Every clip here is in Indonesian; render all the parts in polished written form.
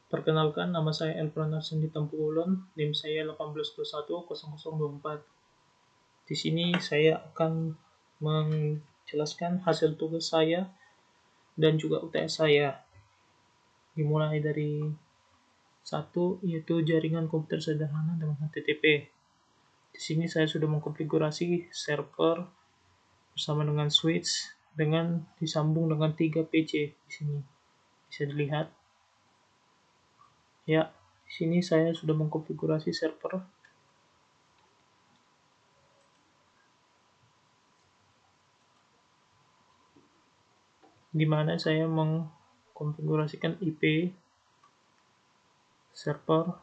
Perkenalkan, nama saya Elpranaf Sandi Tampukulon, NIM saya 18210024. Di sini saya akan menjelaskan hasil tugas saya dan juga UTS saya. Dimulai dari 1, yaitu jaringan komputer sederhana dengan HTTP. Di sini saya sudah mengkonfigurasi server bersama dengan switch dengan disambung dengan 3 PC. Di sini bisa dilihat. Ya, di sini saya sudah mengkonfigurasi server. Di mana saya mengkonfigurasikan IP server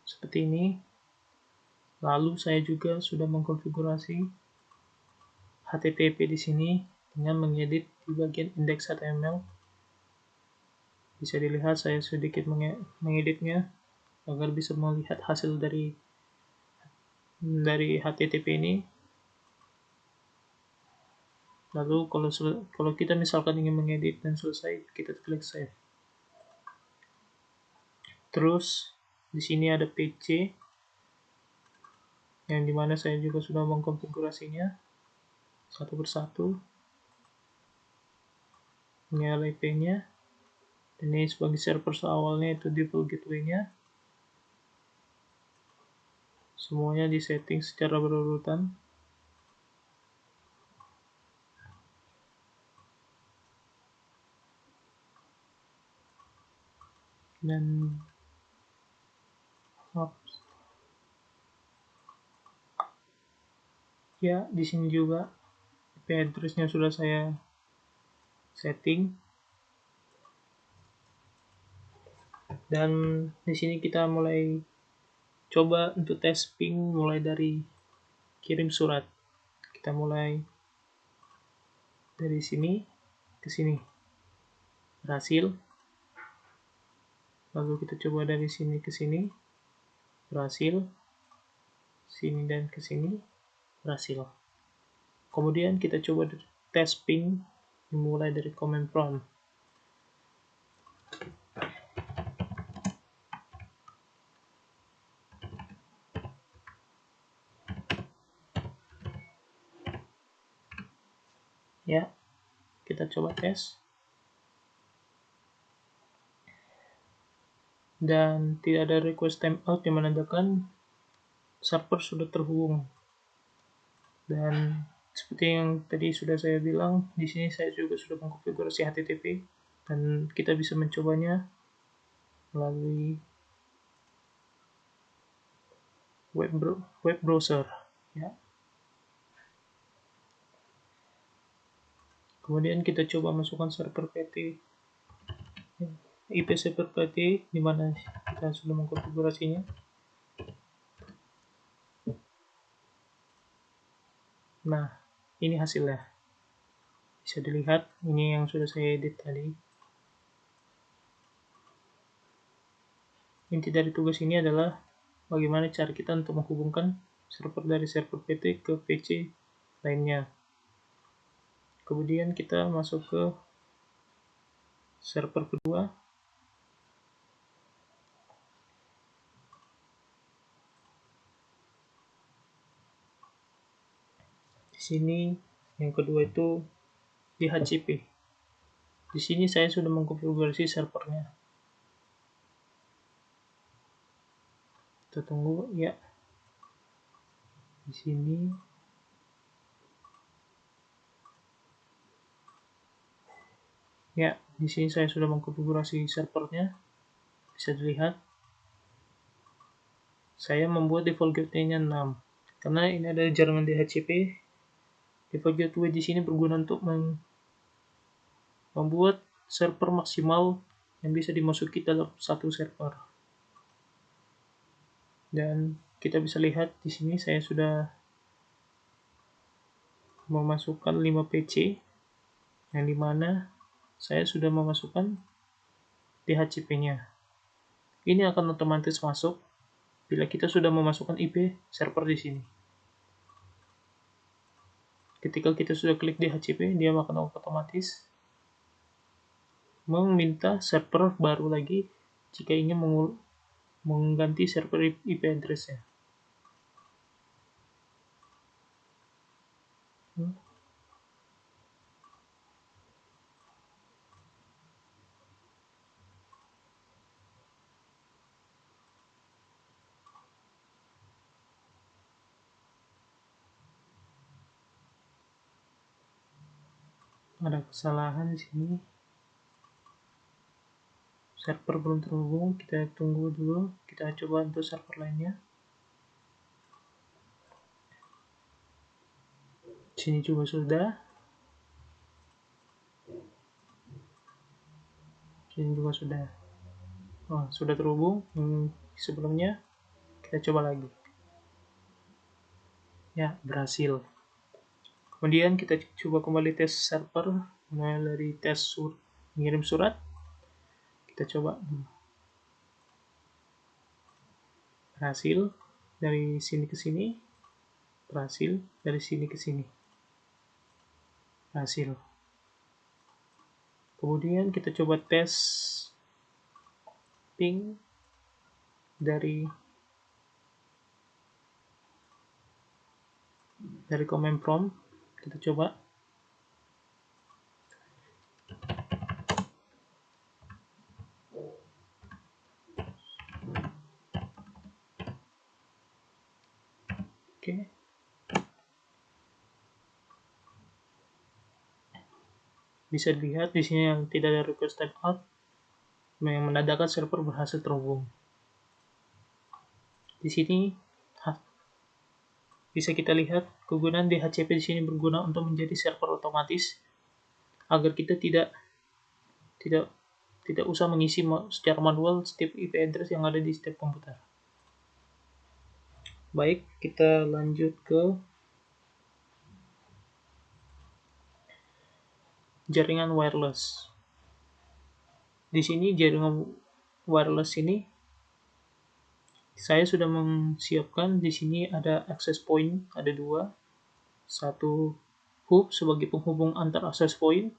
seperti ini. Lalu saya juga sudah mengkonfigurasi HTTP di sini dengan mengedit di bagian index.html. Bisa dilihat saya sedikit mengeditnya agar bisa melihat hasil dari HTTP ini. Lalu kalau kita misalkan ingin mengedit dan selesai, kita klik save. Terus di sini ada PC yang dimana saya juga sudah mengkonfigurasinya satu persatu. Ini adalah IP-nya. Ini sebagai server awalnya itu default gateway-nya. Semuanya disetting secara berurutan. Dan ya, di sini juga IP address-nya sudah saya setting. Dan di sini kita mulai coba untuk tes ping mulai dari kirim surat. Kita mulai dari sini ke sini. Berhasil. Lalu kita coba dari sini ke sini. Berhasil. Sini dan ke sini. Berhasil. Kemudian kita coba tes ping dimulai dari command prompt. Ya, kita coba tes. Dan tidak ada request timeout yang menandakan server sudah terhubung. Dan seperti yang tadi sudah saya bilang, di sini saya juga sudah mengkonfigurasi HTTP dan kita bisa mencobanya melalui web browser. Ya. Kemudian kita coba masukkan server PT, IP server PT di mana kita sudah mengkonfigurasinya. Nah, ini hasilnya. Bisa dilihat, ini yang sudah saya edit tadi. Inti dari tugas ini adalah bagaimana cara kita untuk menghubungkan server dari server PT ke PC lainnya. Kemudian kita masuk ke server kedua. Di sini yang kedua itu DHCP. Di sini saya sudah mengkonfigurasi servernya. Kita tunggu ya. Di sini ya, di sini saya sudah mengkonfigurasi servernya. Bisa dilihat. Saya membuat default gateway-nya 6. Karena ini ada jaringan DHCP. Default gateway di sini berguna untuk membuat server maksimal yang bisa dimasuki dalam satu server. Dan kita bisa lihat di sini saya sudah memasukkan 5 PC yang dimana saya sudah memasukkan DHCP-nya. Ini akan otomatis masuk bila kita sudah memasukkan IP server di sini. Ketika kita sudah klik DHCP, dia akan otomatis meminta server baru lagi jika ingin mengganti server IP address-nya. Ada kesalahan di sini. Server belum terhubung, kita tunggu dulu, kita coba untuk server lainnya. Sini juga sudah. Sini juga sudah. Oh, sudah terhubung. Sebelumnya kita coba lagi. Ya, berhasil. Kemudian kita coba kembali tes server, mulai dari tes mengirim surat. Kita coba. Berhasil dari sini ke sini. Berhasil dari sini ke sini. Berhasil. Kemudian kita coba tes ping dari command prompt. Kita coba. Oke. Bisa dilihat di sini yang tidak ada request timeout, yang menandakan server berhasil terhubung. Di sini bisa kita lihat kegunaan DHCP di sini berguna untuk menjadi server otomatis agar kita tidak usah mengisi secara manual setiap IP address yang ada di setiap komputer. Baik, kita lanjut ke jaringan wireless. Di sini jaringan wireless ini saya sudah menyiapkan. Di sini ada access point, ada dua. Satu hub sebagai penghubung antar access point,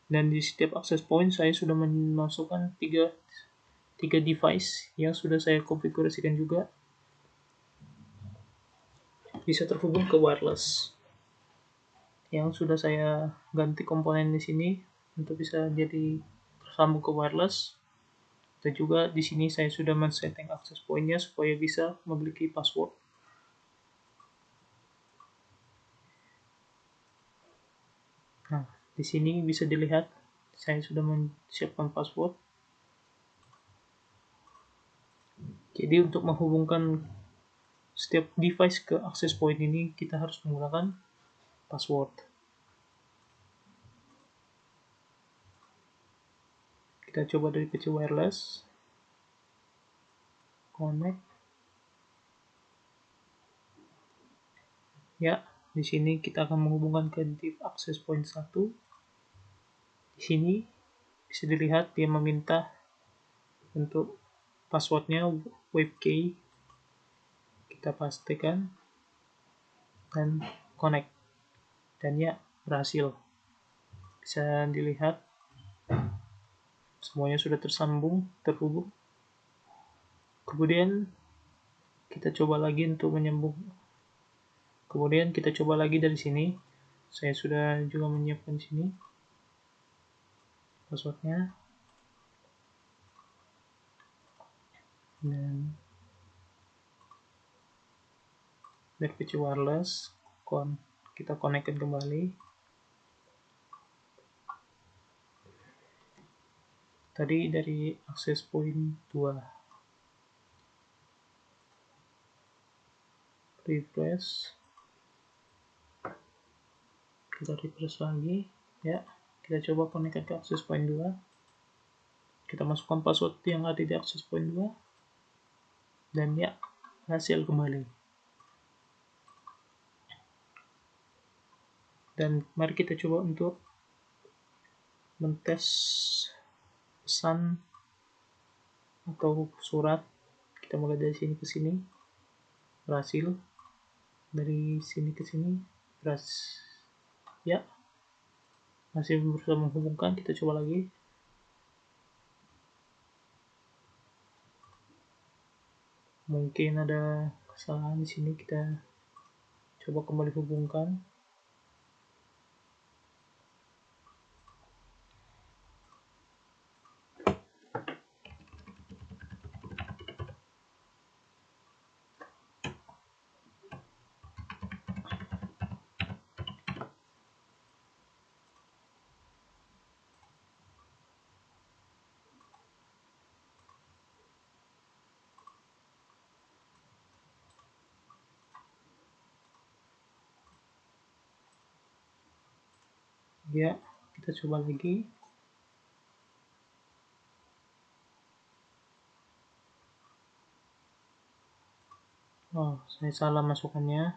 dan di setiap access point saya sudah memasukkan tiga device yang sudah saya konfigurasikan juga bisa terhubung ke wireless, yang sudah saya ganti komponen di sini untuk bisa jadi tersambung ke wireless. Dan juga di sini saya sudah men-setting access point-nya supaya bisa memiliki password. Nah, di sini bisa dilihat saya sudah menyiapkan password. Jadi untuk menghubungkan setiap device ke access point ini kita harus menggunakan password. Kita coba dari PC wireless, connect. Ya, di sini kita akan menghubungkan ke div access point 1. Di sini bisa dilihat dia meminta untuk passwordnya webkey. Kita pastikan dan connect, dan ya, berhasil. Bisa dilihat semuanya sudah terhubung. Kemudian kita coba lagi untuk menyambung. Kemudian kita coba lagi dari sini. Saya sudah juga menyiapkan sini passwordnya. Dan dari PC wireless kita konekkan kembali. Tadi dari access point 2. Refresh. Kita refresh lagi. Ya, kita coba konekkan ke access point 2. Kita masukkan password yang ada di access point 2. Dan ya, hasil kembali. Dan mari kita coba untuk mentes pesan atau surat. Kita mulai dari sini ke sini. Berhasil. Dari sini ke sini. Berhasil. Ya. Masih berusaha menghubungkan. Kita coba lagi. Mungkin ada kesalahan di sini, kita coba kembali hubungkan. Ya, kita coba lagi. Oh, saya salah masukannya.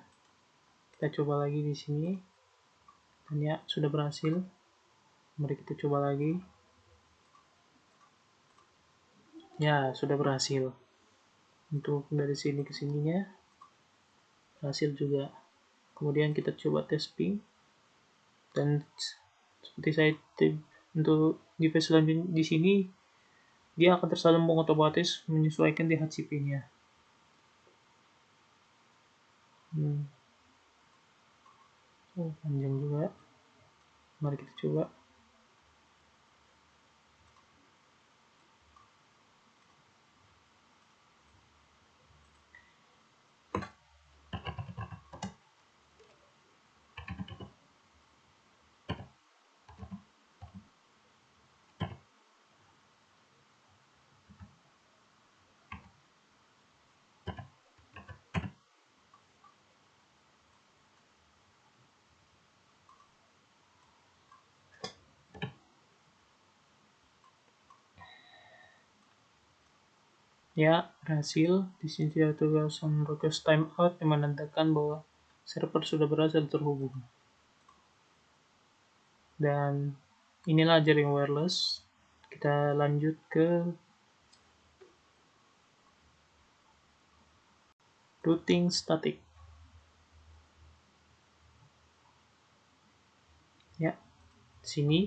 Kita coba lagi di sini. Dan ya, sudah berhasil. Mari kita coba lagi. Ya, sudah berhasil. Untuk dari sini ke sininya berhasil juga. Kemudian kita coba tes ping. Dan seperti saya untuk device selanjutnya di sini, dia akan tersambung otomatis menyesuaikan DHCP-nya. Oh, panjang juga. Mari kita coba. Ya, berhasil. Di sini tidak tertuliskan request timeout yang menandakan bahwa server sudah berhasil terhubung. Dan inilah jaring wireless. Kita lanjut ke routing static. Ya, di sini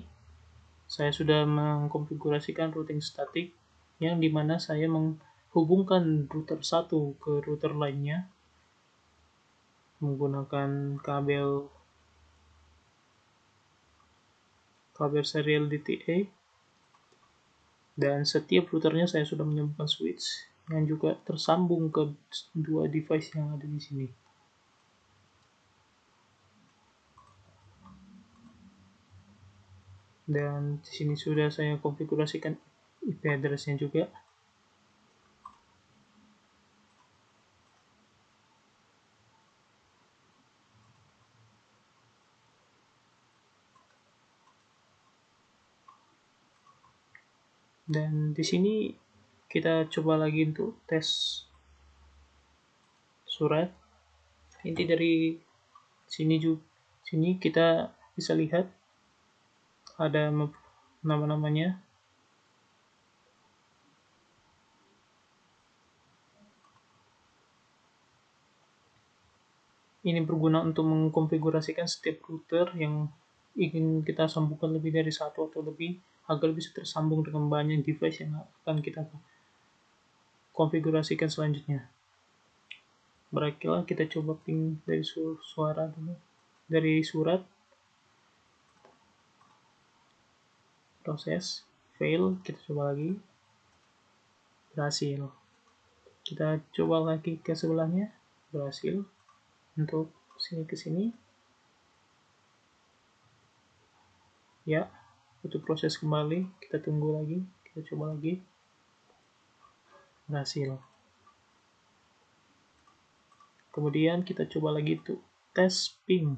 saya sudah mengkonfigurasikan routing static yang dimana saya menghubungkan router satu ke router lainnya menggunakan kabel serial DTA, dan setiap routernya saya sudah menyambungkan switch yang juga tersambung ke dua device yang ada di sini. Dan di sini sudah saya konfigurasikan IP address-nya juga. Dan di sini kita coba lagi untuk tes surat. Inti dari sini kita bisa lihat ada nama-namanya. Ini berguna untuk mengkonfigurasikan setiap router yang ingin kita sambungkan lebih dari satu atau lebih agar bisa tersambung dengan banyak device yang akan kita konfigurasikan selanjutnya. Baiklah, kita coba ping dari suara dulu. Dari surat, proses, fail, kita coba lagi. Berhasil. Kita coba lagi ke sebelahnya. Berhasil. Untuk sini ke sini. Ya, butuh proses kembali. Kita tunggu lagi. Kita coba lagi. Berhasil. Kemudian kita coba lagi tuh tes ping.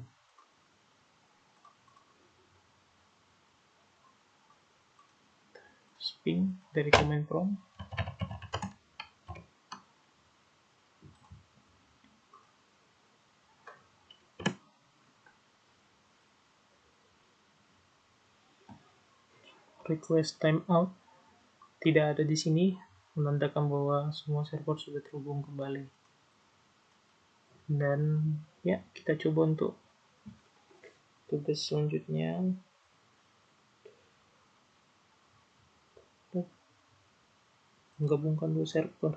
Ping dari command prompt. Request timeout tidak ada di sini, menandakan bahwa semua server sudah terhubung kembali. Dan ya, kita coba untuk tugas selanjutnya. Menggabungkan dua server.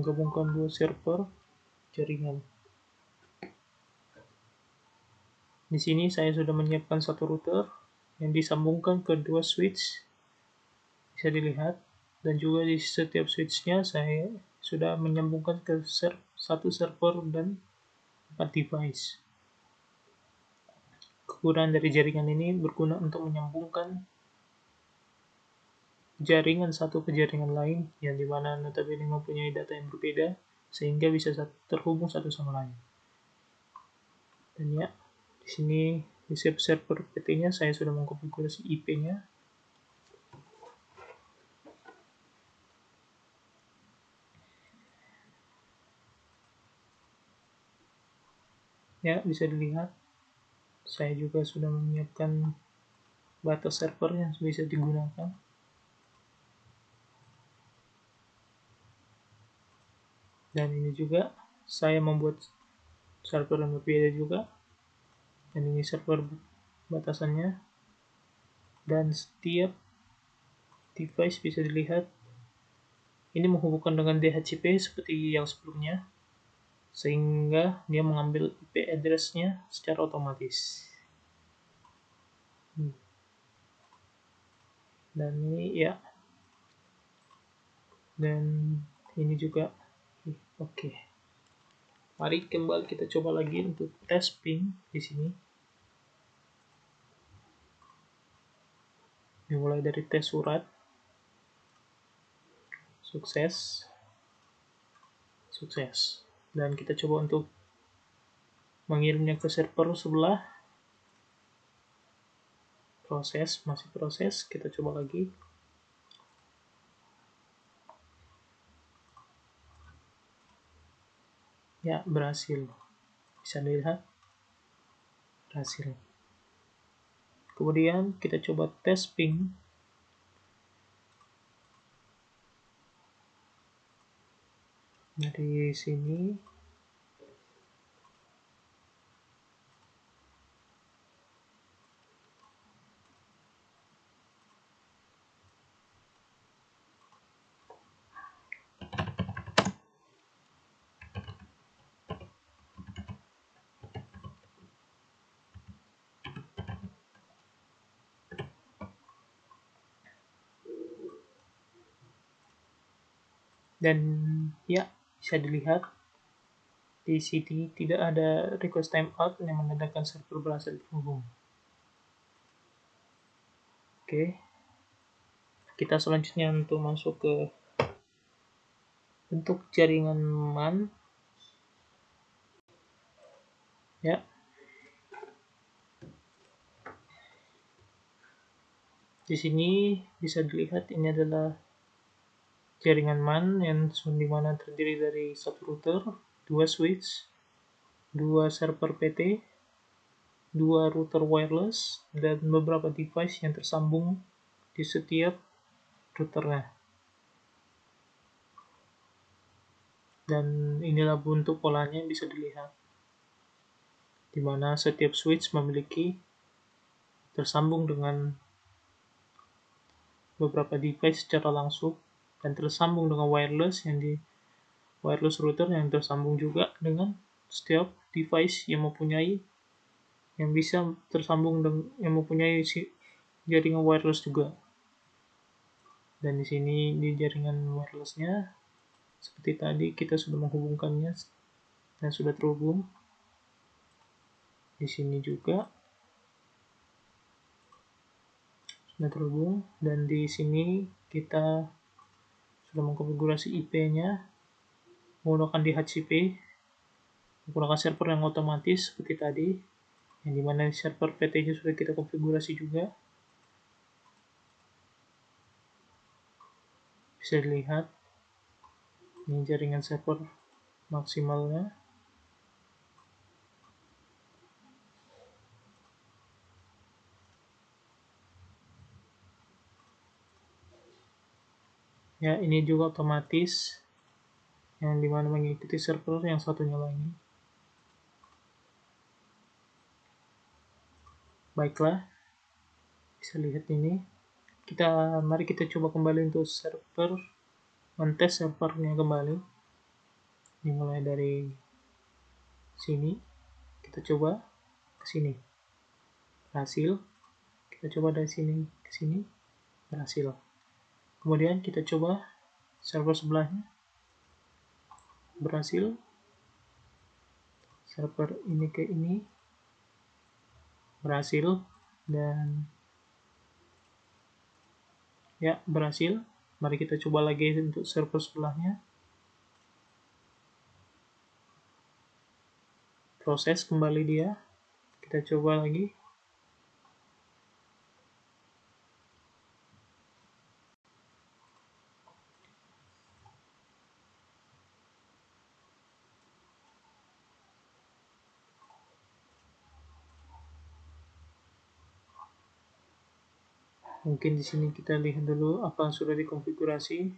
menggabungkan dua server jaringan. Di sini saya sudah menyiapkan satu router yang disambungkan ke dua switch, bisa dilihat, dan juga di setiap switchnya saya sudah menyambungkan ke satu server dan 4 device. Kegunaan dari jaringan ini berguna untuk menyambungkan jaringan satu ke jaringan lain, yang dimana notabene mempunyai data yang berbeda, sehingga bisa terhubung satu sama lain. Dan ya, di sini di server PT-nya saya sudah mengkonfigurasi IP-nya. Ya, bisa dilihat, saya juga sudah menyiapkan batas server yang bisa digunakan. Dan ini juga saya membuat server yang berbeda juga, dan ini server batasannya, dan setiap device bisa dilihat ini menghubungkan dengan DHCP seperti yang sebelumnya, sehingga dia mengambil IP address-nya secara otomatis. Dan ini ya, dan ini juga oke. Mari kembali kita coba lagi untuk tes ping di sini. Dimulai dari tes surat. Sukses. Dan kita coba untuk mengirimnya ke server sebelah. Masih proses. Kita coba lagi. Ya, berhasil. Bisa dilihat. Berhasil. Kemudian kita coba tes ping. Dari sini. Dan ya, bisa dilihat di sini tidak ada request timeout yang menandakan server berhasil terhubung. Oke, kita selanjutnya untuk masuk ke bentuk jaringan MAN. Ya, di sini bisa dilihat ini adalah jaringan MAN yang dimana terdiri dari satu router, dua switch, dua server PT, dua router wireless, dan beberapa device yang tersambung di setiap routernya. Dan inilah bentuk polanya yang bisa dilihat, di mana setiap switch memiliki tersambung dengan beberapa device secara langsung, dan tersambung dengan wireless router yang tersambung juga dengan setiap device yang bisa tersambung dengan yang mempunyai jaringan wireless juga. Dan di sini di jaringan wirelessnya seperti tadi kita sudah menghubungkannya dan sudah terhubung. Di sini juga sudah terhubung, dan di sini kita sudah mengkonfigurasi IP-nya menggunakan DHCP, menggunakan server yang otomatis seperti tadi, yang dimana server PT-nya sudah kita konfigurasi juga. Bisa dilihat ini jaringan server maksimalnya. Ya, ini juga otomatis, yang dimana mengikuti server yang satunya lagi. Baiklah, bisa lihat ini. Mari kita coba kembali untuk server, men-tes servernya kembali. dimulai dari sini, kita coba ke sini, berhasil. Kita coba dari sini ke sini, berhasil. Kemudian kita coba server sebelahnya, berhasil. Server ini ke ini, berhasil. Dan ya, berhasil. Mari kita coba lagi untuk server sebelahnya. Proses kembali dia. Kita coba lagi. Mungkin di sini kita lihat dulu apa yang sudah dikonfigurasi.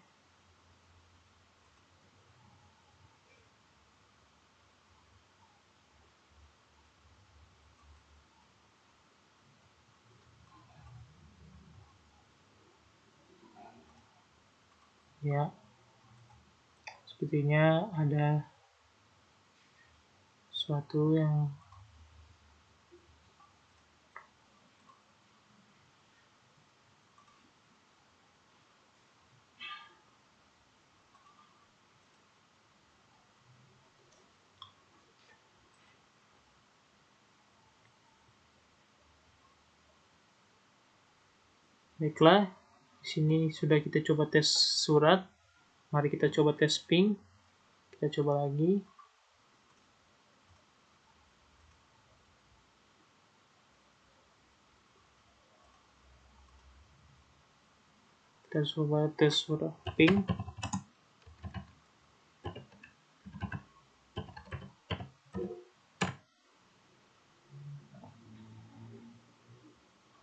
Ya, sepertinya ada sesuatu yang baiklah. Di sini sudah kita coba tes surat. Mari kita coba tes ping. Kita coba lagi. Kita coba tes surat ping.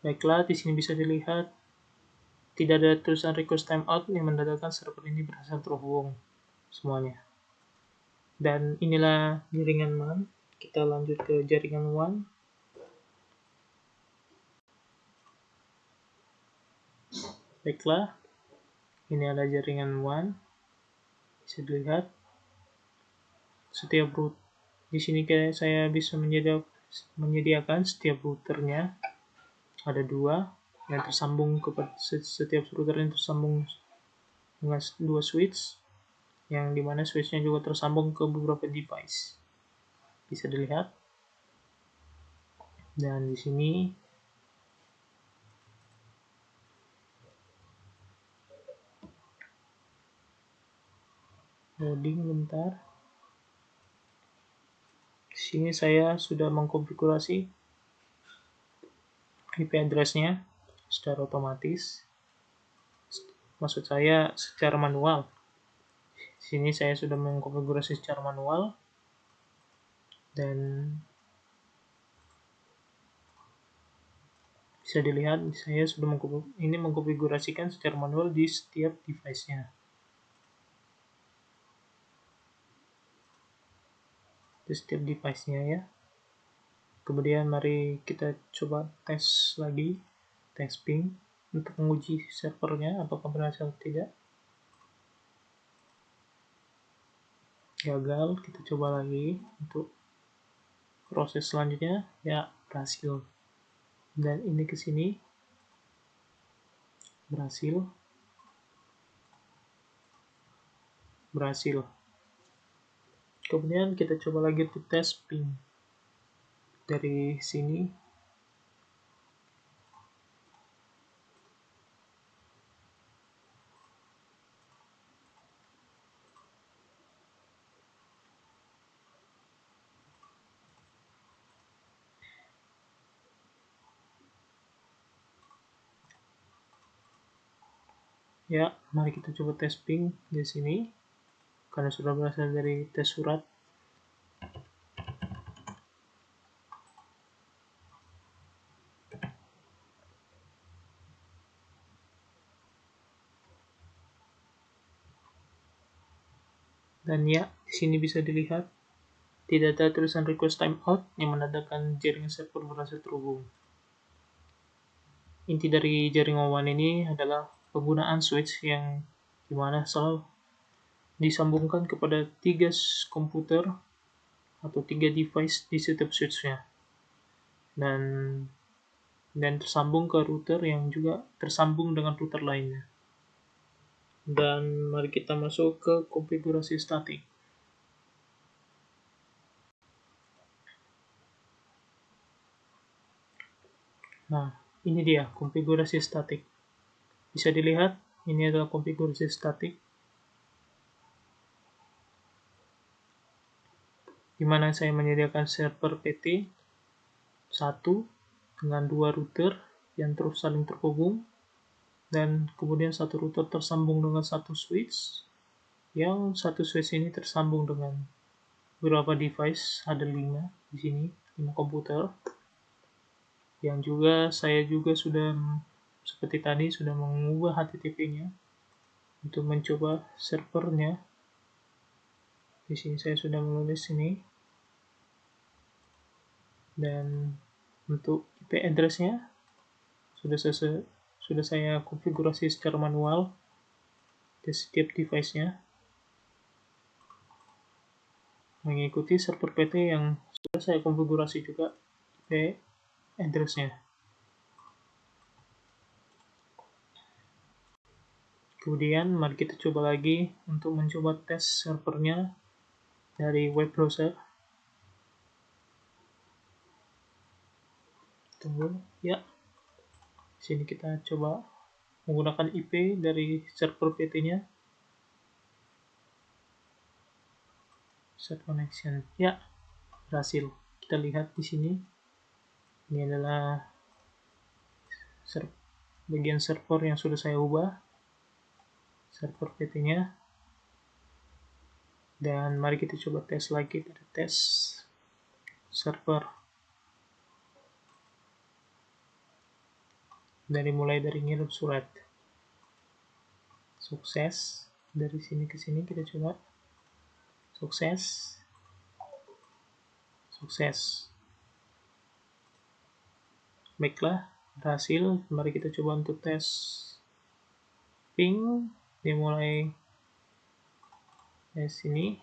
Baiklah, di sini bisa dilihat tidak ada tulisan request timeout yang menandakan server ini berhasil terhubung semuanya. Dan inilah jaringan MAN. Kita lanjut ke jaringan WAN. Baiklah, ini ada jaringan WAN. Bisa dilihat setiap root. Di sini saya bisa menyediakan setiap routernya ada 2 yang tersambung kepada setiap router yang tersambung dengan 2 switch, yang dimana switchnya juga tersambung ke beberapa device. Bisa dilihat. Dan di sini loading bentar. Di sini saya sudah mengkonfigurasi IP address-nya secara otomatis. Maksud saya secara manual. Di sini saya sudah mengkonfigurasi secara manual dan bisa dilihat saya sudah mengkonfigurasikan secara manual di setiap device-nya. Di setiap device-nya ya. Kemudian mari kita coba tes lagi, tes ping untuk menguji servernya apakah berhasil atau tidak. Gagal, kita coba lagi untuk proses selanjutnya. Ya, berhasil. Dan ini ke sini berhasil. Kemudian kita coba lagi untuk tes ping dari sini. Ya, mari kita coba tes ping di sini karena sudah berasal dari tes surat. Dan ya, di sini bisa dilihat tidak ada tulisan request timeout yang menandakan jaringan server berhasil terhubung. Inti dari jaringan WAN ini adalah penggunaan switch yang dimana selalu disambungkan kepada 3 komputer atau 3 device di setiap switch-nya, dan tersambung ke router yang juga tersambung dengan router lainnya. Dan mari kita masuk ke konfigurasi statik. Nah, ini dia konfigurasi statik. Bisa dilihat, ini adalah konfigurasi statik, di mana saya menyediakan server PT 1 dengan 2 router yang terus saling terhubung, dan kemudian satu router tersambung dengan satu switch, yang satu switch ini tersambung dengan beberapa device, ada 5 di sini, 5 komputer, yang juga saya juga sudah seperti tadi sudah mengubah HTTP-nya untuk mencoba servernya. Di sini saya sudah menulis ini, dan untuk IP address-nya sudah saya konfigurasi secara manual di setiap device-nya mengikuti server PT yang sudah saya konfigurasi juga IP address-nya. Kemudian mari kita coba lagi untuk mencoba tes servernya dari web browser. Tunggu ya. Di sini kita coba menggunakan IP dari server PT-nya. Set connection. Ya, berhasil. Kita lihat di sini. Ini adalah bagian server yang sudah saya ubah. Server PT-nya. Dan mari kita coba tes lagi dari tes server. Mulai dari ngirim surat. Sukses. Dari sini ke sini kita coba. Sukses. Baiklah, berhasil. Mari kita coba untuk tes ping. Dia mulai dari sini.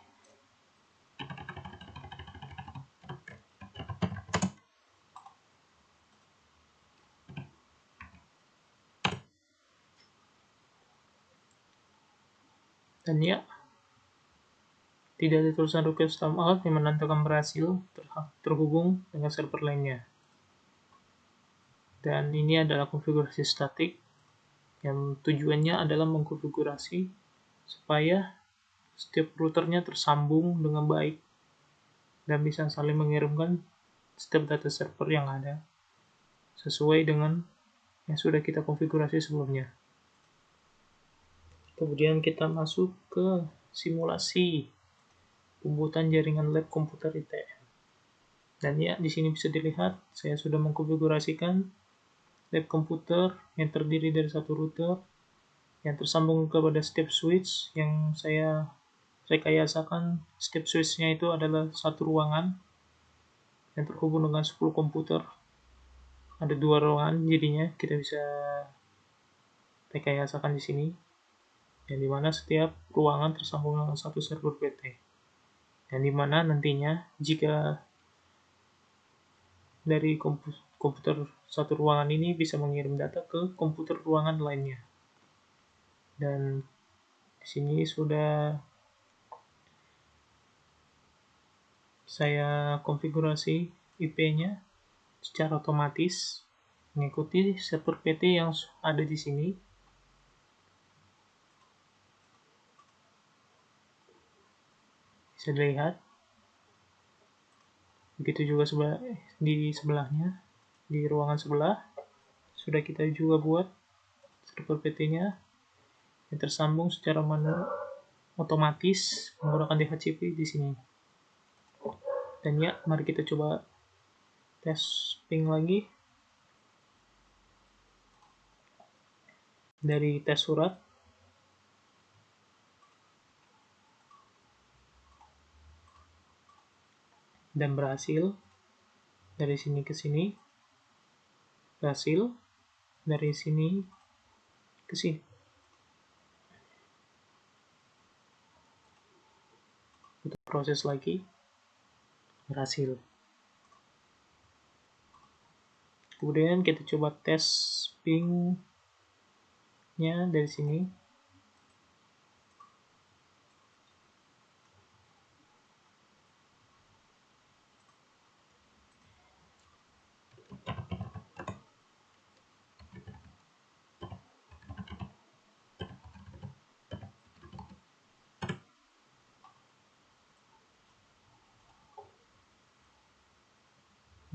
Dan ya, tidak ada tulisan request timeout yang menandakan berhasil terhubung dengan server lainnya. Dan ini adalah konfigurasi statik yang tujuannya adalah mengkonfigurasi supaya setiap routernya tersambung dengan baik dan bisa saling mengirimkan setiap data server yang ada sesuai dengan yang sudah kita konfigurasi sebelumnya. Kemudian kita masuk ke simulasi pembuatan jaringan lab komputer ITM. Dan ya, di sini bisa dilihat saya sudah mengkonfigurasikan lab komputer yang terdiri dari satu router yang tersambung kepada setiap switch yang saya rekayasakan. Setiap switch-nya itu adalah satu ruangan yang terhubung dengan 10 komputer. Ada 2 ruangan, jadinya kita bisa rekayasakan di sini, yang dimana setiap ruangan tersambung dengan satu server PT. Yang dimana nantinya jika dari komputer satu ruangan ini bisa mengirim data ke komputer ruangan lainnya. Dan di sini sudah saya konfigurasi IP-nya secara otomatis mengikuti server PT yang ada di sini. Bisa dilihat. Begitu juga di sebelahnya, di ruangan sebelah sudah kita juga buat server PT-nya yang tersambung secara manual otomatis menggunakan DHCP di sini. Dan ya, mari kita coba tes ping lagi dari tes surat. Dan berhasil. Dari sini ke sini berhasil, dari sini ke sini. proses lagi, berhasil. Kemudian kita coba tes ping-nya dari sini.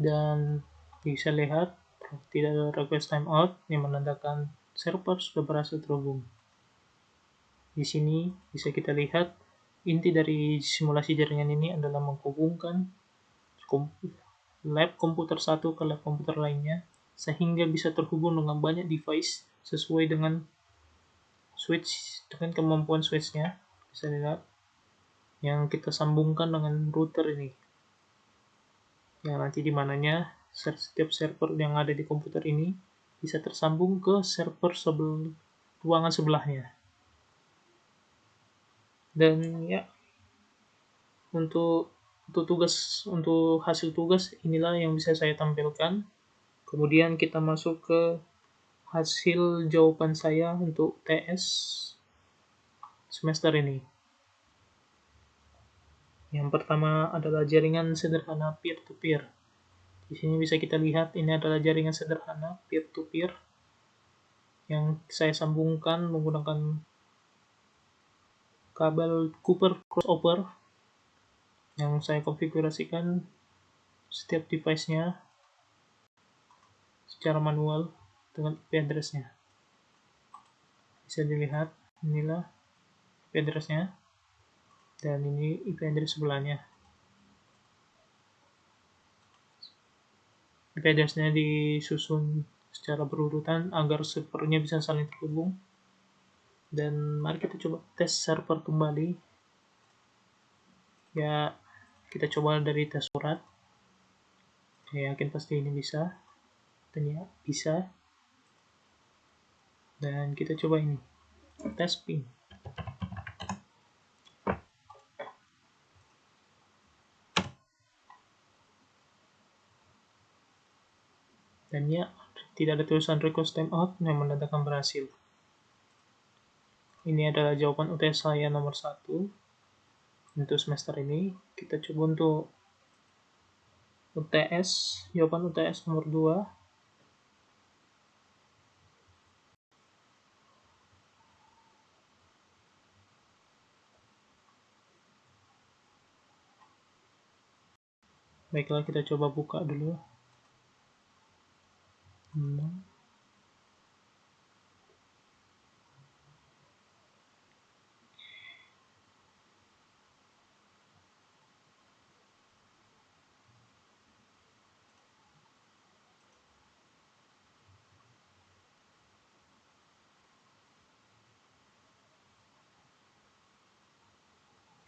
Dan bisa lihat tidak ada request timeout yang menandakan server sudah berhasil terhubung. Di sini bisa kita lihat inti dari simulasi jaringan ini adalah menghubungkan lab komputer satu ke lab komputer lainnya sehingga bisa terhubung dengan banyak device sesuai dengan kemampuan switch-nya. Bisa lihat yang kita sambungkan dengan router ini. Yang nanti di mananya setiap server yang ada di komputer ini bisa tersambung ke server ruangan sebelahnya. Dan ya, untuk hasil tugas inilah yang bisa saya tampilkan. Kemudian kita masuk ke hasil jawaban saya untuk TS semester ini. Yang pertama adalah jaringan sederhana peer-to-peer. Di sini bisa kita lihat ini adalah jaringan sederhana peer-to-peer yang saya sambungkan menggunakan kabel Cooper crossover yang saya konfigurasikan setiap device-nya secara manual dengan IP address-nya. Bisa dilihat, inilah IP address-nya dan ini IP address sebelahnya. IP address-nya disusun secara berurutan agar servernya bisa saling terhubung. Dan mari kita coba tes server kembali. Ya, kita coba dari tes surat. Saya yakin pasti ini bisa. Dan ya, bisa. Dan kita coba ini. Tes ping. Dan ya, tidak ada tulisan request timeout yang menandakan berhasil. Ini adalah jawaban UTS saya nomor 1 untuk semester ini. Kita coba untuk jawaban UTS nomor 2. Baiklah, kita coba buka dulu.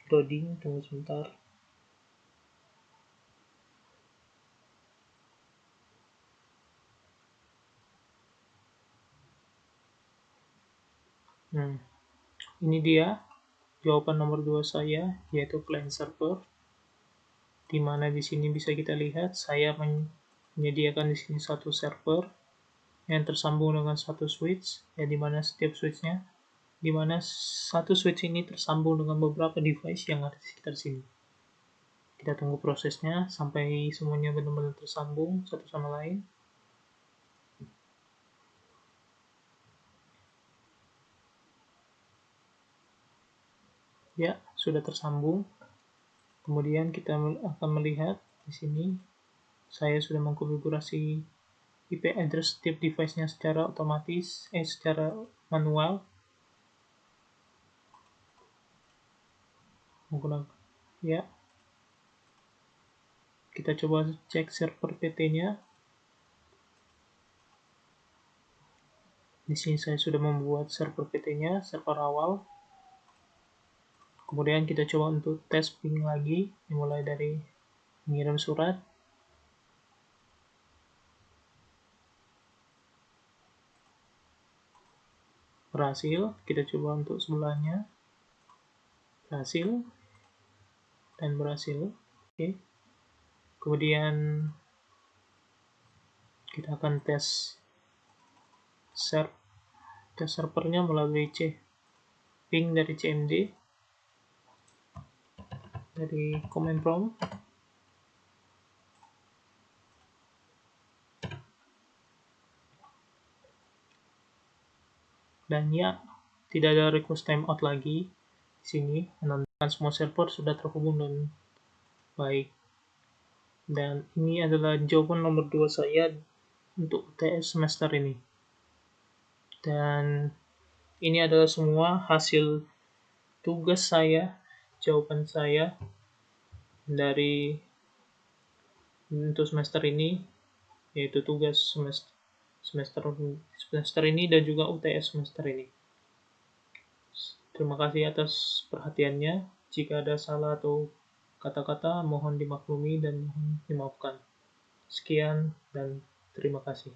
Loading, tunggu sebentar. Ini dia jawaban nomor 2 saya, yaitu client server. Di mana di sini bisa kita lihat saya menyediakan di sini satu server yang tersambung dengan satu switch, ya di mana setiap switchnya, di mana satu switch ini tersambung dengan beberapa device yang ada di sekitar sini. Kita tunggu prosesnya sampai semuanya benar-benar tersambung satu sama lain. Ya, sudah tersambung. Kemudian kita akan melihat di sini saya sudah mengkonfigurasi IP address setiap device-nya secara secara manual. Menggunakan ya. Kita coba cek server PT-nya. Di sini saya sudah membuat server PT-nya, server awal. Kemudian kita coba untuk tes ping lagi, dimulai dari mengirim surat. Berhasil, kita coba untuk sebelahnya. Berhasil. dan berhasil. Oke. Kemudian kita akan tes servernya melalui ping dari cmd dari command prompt. Dan ya, tidak ada request timeout lagi di sini, menandakan semua server sudah terhubung dengan baik. Dan ini adalah jawaban nomor 2 saya untuk UTS semester ini. Dan ini adalah semua hasil tugas saya, jawaban saya dari untuk semester ini, yaitu tugas semester ini dan juga UTS semester ini. Terima kasih atas perhatiannya. Jika ada salah atau kata-kata, mohon dimaklumi dan mohon dimaafkan. Sekian dan terima kasih.